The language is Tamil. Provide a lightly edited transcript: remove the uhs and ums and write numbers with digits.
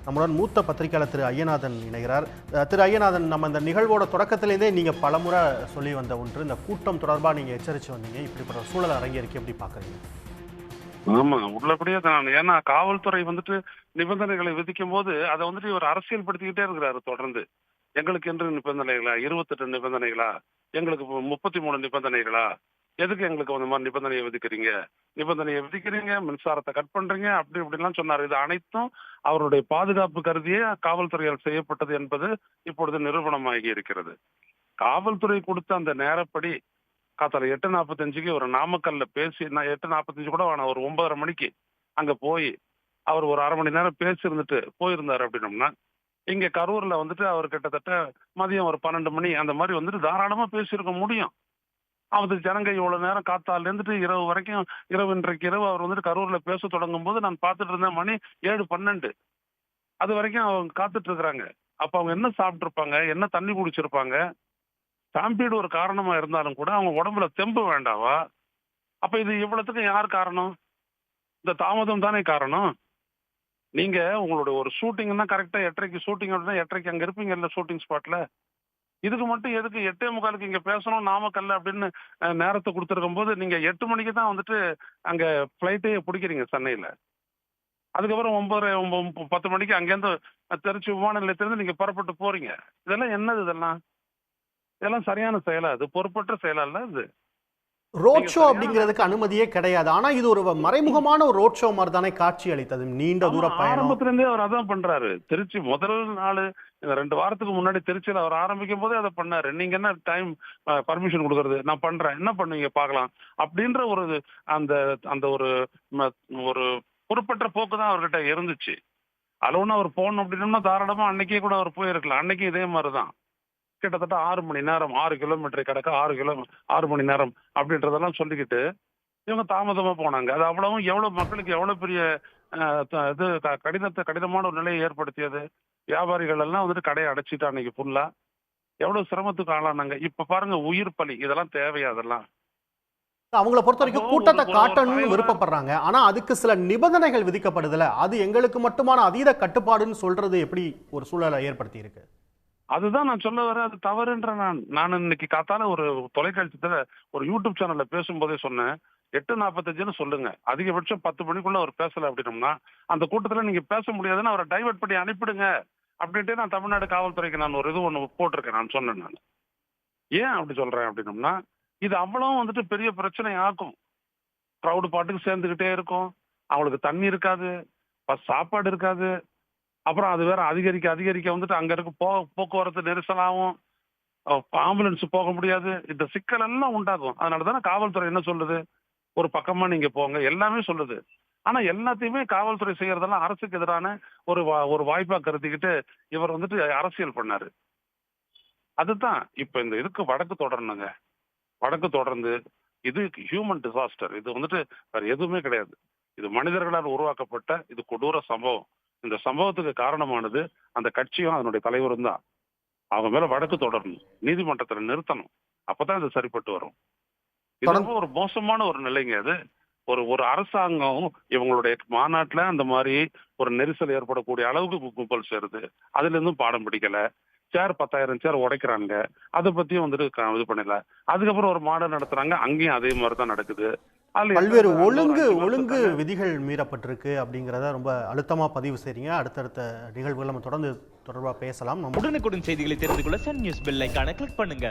நம்முடன் மூத்த பத்திரிகையாளர் திரு ஐயநாதன் இணைகிறார். திரு ஐயநாதன், நம்ம இந்த நிகழ்வோட தொடக்கத்திலேருந்தே நீங்கள் பலமுறை சொல்லி வந்த ஒன்று, இந்த கூட்டம் தொடர்பாக நீங்கள் எச்சரித்து வந்தீங்க. இப்படிப்பட்ட சூழல் அரங்கேறிக்கு எப்படி பார்க்குறீங்க? ஆமா, உள்ளபடியே தான். ஏன்னா காவல்துறை வந்துட்டு நிபந்தனைகளை விதிக்கும் போது அதை வந்துட்டு இவர் அரசியல் படுத்திக்கிட்டே இருக்கிறாரு தொடர்ந்து. எங்களுக்கு என்று நிபந்தனைகளா, 28 நிபந்தனைகளா, எங்களுக்கு 33 நிபந்தனைகளா, எதுக்கு எங்களுக்கு அந்த மாதிரி நிபந்தனையை விதிக்கிறீங்க, மின்சாரத்தை கட் பண்றீங்க, அப்படி இப்படிலாம் சொன்னார். இது அனைத்தும் அவருடைய பாதுகாப்பு கருதியே காவல்துறையால் செய்யப்பட்டது என்பது இப்பொழுது நிரூபணமாகி இருக்கிறது. காவல்துறை கொடுத்த அந்த நேரப்படி காத்தால 8:45க்கு ஒரு நாமக்கல்ல பேசி, நான் 8:45 கூட வேணாம், ஒரு 9:30 மணிக்கு அங்க போய் அவர் ஒரு அரை மணி நேரம் பேசி இருந்துட்டு போயிருந்தாரு அப்படின்னோம்னா, இங்க கரூர்ல வந்துட்டு அவர் கிட்டத்தட்ட மதியம் ஒரு 12 மணி அந்த மாதிரி வந்துட்டு தாராளமா பேசியிருக்க முடியும். அவருக்கு ஜனங்க இவ்வளவு நேரம் காத்தால இருந்துட்டு இரவு வரைக்கும், இன்றைக்கு இரவு அவர் வந்துட்டு கரூர்ல பேச தொடங்கும் போது நான் பார்த்துட்டு இருந்தேன், மணி 7:12. அது வரைக்கும் அவங்க காத்துட்டு இருக்கிறாங்க. அப்ப அவங்க என்ன சாப்பிட்டு இருப்பாங்க, என்ன தண்ணி குடிச்சிருப்பாங்க? ஸ்டாம்பீடு ஒரு காரணமா இருந்தாலும் கூட அவங்க உடம்புல தெம்பு வேண்டாவா? அப்ப இது இவ்வளவுக்கு யார் காரணம்? இந்த தாமதம் தானே காரணம். நீங்க உங்களுடைய ஒரு ஷூட்டிங்னா கரெக்டா 8:30க்கு ஷூட்டிங் அப்படின்னா 8:30க்கு அங்க இருப்பீங்க இல்ல ஷூட்டிங் ஸ்பாட்ல. இதுக்கு மட்டும் எதுக்கு 8:45க்கு இங்க பேசணும் நாமக்கல்ல அப்படின்னு நேரத்தை கொடுத்துருக்கும் போது நீங்க 8 மணிக்கு தான் வந்துட்டு அங்க பிளைட்டையே பிடிக்கிறீங்க சென்னையில. அதுக்கப்புறம் 9:30 10 மணிக்கு அங்கேருந்து திருச்சி விமான நிலையத்திலிருந்து நீங்க புறப்பட்டு போறீங்க. இதெல்லாம் என்னது? இதெல்லாம் சரியான செயலா? அது பொறுப்பற்ற செயலா இல்ல இது? ரோட் ஷோ அப்படிங்கிறதுக்கு அனுமதியே கிடையாது. ஆனா இது ஒரு மறைமுகமான ஒரு ரோட் ஷோ மாதிரி தானே காட்சி அளித்தது. நீண்ட தூர பயணம். ஆரம்பத்துல இருந்தே அவர் அதான் பண்றாரு. திருச்சி முதல் நாள், இந்த 2 வாரத்துக்கு முன்னாடி திருச்சியில அவர் ஆரம்பிக்கும் போதே அதை பண்ணாரு. நீங்க என்ன டைம் பர்மிஷன் கொடுக்கறது? நான் பண்றேன், என்ன பண்ணுவீங்க பார்க்கலாம் அப்படின்ற ஒரு அந்த அந்த ஒரு ஒரு பொறுப்பற்ற போக்கு தான் அவர்கிட்ட இருந்துச்சு. அளவுன்னு அவர் போகணும் அப்படின்னா தாராளமா அன்னைக்கே கூட அவர் போயிருக்கலாம். அன்னைக்கு இதே மாதிரிதான் கிட்டத்தட்ட 6 மணி நேரம், 6 கிலோமீட்டரை கடக்க 6 மணி நேரம் அப்படின்றதெல்லாம் சொல்லிக்கிட்டு இவங்க தாமதமா போனாங்க. அது அவ்வளவும் எவ்வளவு மக்களுக்கு எவ்வளவு பெரிய இது கடினமான ஒரு நிலையை ஏற்படுத்தியது. வியாபாரிகள் எல்லாம் வந்துட்டு கடையை அடைச்சிட்டு அன்னைக்கு ஃபுல்லா எவ்வளவு சிரமத்துக்கு ஆளானாங்க. இப்ப பாருங்க, உயிர் பலி. இதெல்லாம் தேவையா? அதெல்லாம் அவங்கள பொறுத்த வரைக்கும் கூட்டத்தை காட்டணும்னு விருப்பப்படுறாங்க. ஆனா அதுக்கு சில நிபந்தனைகள் விதிக்கப்படுதுல, அது எங்களுக்கு மட்டுமான அதீத கட்டுப்பாடுன்னு சொல்றது எப்படி ஒரு சூழலை ஏற்படுத்தி இருக்கு? அதுதான் நான் சொல்ல வரேன். அது தவறுன்ற நான் இன்னைக்கு காத்தால ஒரு தொலைக்காட்சியில ஒரு யூடியூப் சேனல்ல பேசும்போதே சொன்னேன். 8:45ன்னு சொல்லுங்க, அதிகபட்சம் 10 மணிக்குள்ள அவர் பேசல அப்படின்னோம்னா அந்த கூட்டத்துல நீங்க பேச முடியாதுன்னு அவரை டைவர்ட் பண்ணி அனுப்பிடுங்க அப்படின்ட்டு நான் தமிழ்நாடு காவல்துறைக்கு நான் ஒரு இது ஒண்ணு போட்டிருக்கேன். நான் சொன்னேன். நான் ஏன் அப்படி சொல்றேன் அப்படின்னோம்னா, இது அவ்வளவு வந்துட்டு பெரிய பிரச்சனை ஆகும். க்ரௌடு பாட்டுக்கு சேர்ந்துகிட்டே இருக்கும், அவங்களுக்கு தண்ணி இருக்காது, சாப்பாடு இருக்காது. அப்புறம் அது வேற அதிகரிக்க வந்துட்டு அங்க இருக்க போக்குவரத்து நெரிசலாகும், ஆம்புலன்ஸ் போக முடியாது. இந்த சிக்கல் எல்லாம் உண்டாகும். அதனாலதானே காவல்துறை என்ன சொல்லுது, ஒரு பக்கமா நீங்க போங்க எல்லாமே சொல்லுது. ஆனா எல்லாத்தையுமே காவல்துறை செய்யறதெல்லாம் அரசுக்கு எதிரான ஒரு வாய்ப்பா கருதிக்கிட்டு இவர் வந்துட்டு அரசியல் பண்ணாரு. அதுதான் இப்ப இந்த இதுக்கு வடக்கு தொடரணுங்க. வடக்கு தொடர்ந்து இது ஹியூமன் டிசாஸ்டர். இது வந்துட்டு வேற எதுவுமே கிடையாது. இது மனிதர்களால் உருவாக்கப்பட்ட இது கொடூர சம்பவம். இந்த சம்பவத்துக்கு காரணமானது அந்த கட்சியும் அதனுடைய தலைவரும் தான். அவங்க மேல வழக்கு தொடரணும், நீதிமன்றத்துல நிறுத்தணும். அப்பதான் இது சரிப்பட்டு வரும். இது ரொம்ப ஒரு மோசமான ஒரு நிலைங்க. அது ஒரு அரசாங்கம் இவங்களுடைய மாநாட்டுல அந்த மாதிரி ஒரு நெரிசல் ஏற்படக்கூடிய அளவுக்கு கும்பல் சேருது. அதுல இருந்தும் பாடம் பிடிக்கல. சேர் 10,000 சேர் உடைக்கிறாங்க, அதை பத்தியும் வந்துட்டு இது பண்ணல. அதுக்கப்புறம் ஒரு மாநாடு நடத்துறாங்க, அங்கேயும் அதே மாதிரிதான் நடக்குது. பல்வேறு ஒழுங்கு விதிகள் மீறப்பட்டிருக்கு அப்படிங்கிறத ரொம்ப அழுத்தமா பதிவு செய்றீங்க. அடுத்தடுத்த நிகழ்வுகள் நம்ம தொடர்ந்து தொடர்பா பேசலாம். உடனுக்குடன் செய்திகளை தெரிந்து கொள்ள சன் நியூஸ் பெல் ஐகானை கிளிக் பண்ணுங்க.